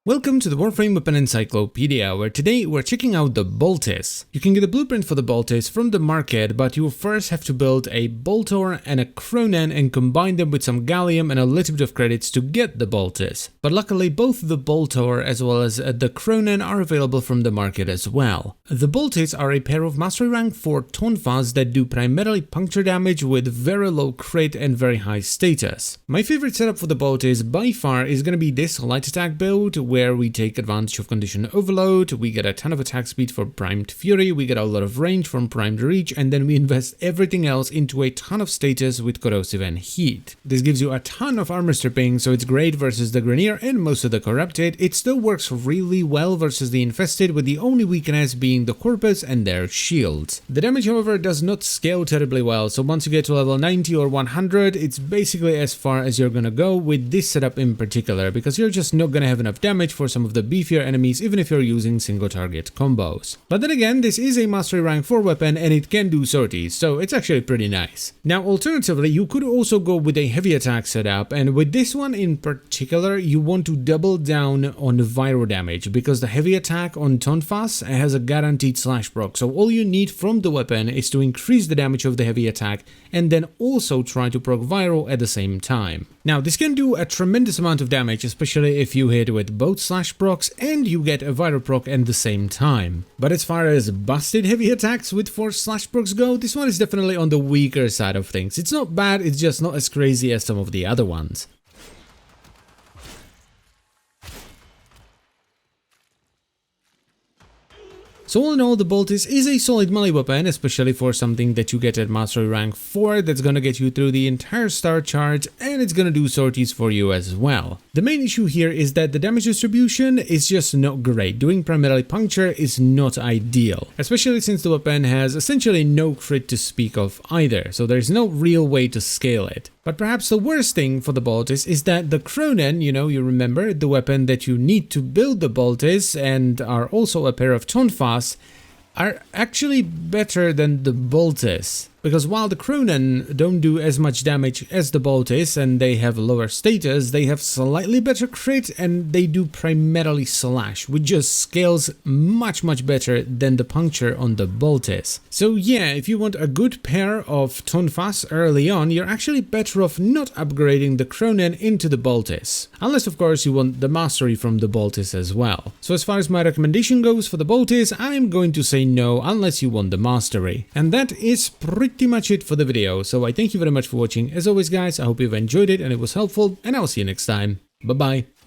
Welcome to the Warframe Weapon Encyclopedia, where today we're checking out the Boltace. You can get a blueprint for the Boltace from the market, but you will first have to build a Boltor and a Cronen and combine them with some Gallium and a little bit of credits to get the Boltace. But luckily both the Boltor as well as the Cronen are available from the market as well. The Boltace are a pair of Mastery Rank 4 Tonfas that do primarily puncture damage with very low crit and very high status. My favorite setup for the Boltace by far is going to be this light attack build, where we take advantage of condition overload, we get a ton of attack speed for primed fury, we get a lot of range from primed reach, and then we invest everything else into a ton of status with corrosive and heat. This gives you a ton of armor stripping, so it's great versus the Grenier and most of the corrupted. It still works really well versus the infested, with the only weakness being the corpus and their shields. The damage, however, does not scale terribly well, so once you get to level 90 or 100, it's basically as far as you're gonna go with this setup in particular, because you're just not gonna have enough damage for some of the beefier enemies, even if you're using single target combos. But then again, this is a Mastery Rank 4 weapon and it can do sorties, so it's actually pretty nice. Now alternatively, you could also go with a heavy attack setup, and with this one in particular, you want to double down on viral damage, because the heavy attack on Tonfas has a guaranteed slash proc, so all you need from the weapon is to increase the damage of the heavy attack and then also try to proc viral at the same time. Now this can do a tremendous amount of damage, especially if you hit with both slash procs and you get a viral proc at the same time. But as far as busted heavy attacks with 4 slash procs go, this one is definitely on the weaker side of things. It's not bad, it's just not as crazy as some of the other ones. So all in all, the Boltace is a solid melee weapon, especially for something that you get at Mastery Rank 4 that's gonna get you through the entire star charge, and it's gonna do sorties for you as well. The main issue here is that the damage distribution is just not great. Doing primarily puncture is not ideal, especially since the weapon has essentially no crit to speak of either, so there's no real way to scale it. But perhaps the worst thing for the Boltace is that the Cronen, you remember, the weapon that you need to build the Boltace and are also a pair of Tonfas, are actually better than the Boltace. Because while the Cronen don't do as much damage as the Boltace and they have lower status, they have slightly better crit and they do primarily slash, which just scales much better than the puncture on the Boltace. So yeah, if you want a good pair of Tonfas early on, you're actually better off not upgrading the Cronen into the Boltace. Unless of course you want the mastery from the Boltace as well. So as far as my recommendation goes for the Boltace, I'm going to say no unless you want the mastery. And that is pretty much it for the video, so I thank you very much for watching. As always guys, I hope you've enjoyed it and it was helpful, and I'll see you next time. Bye bye.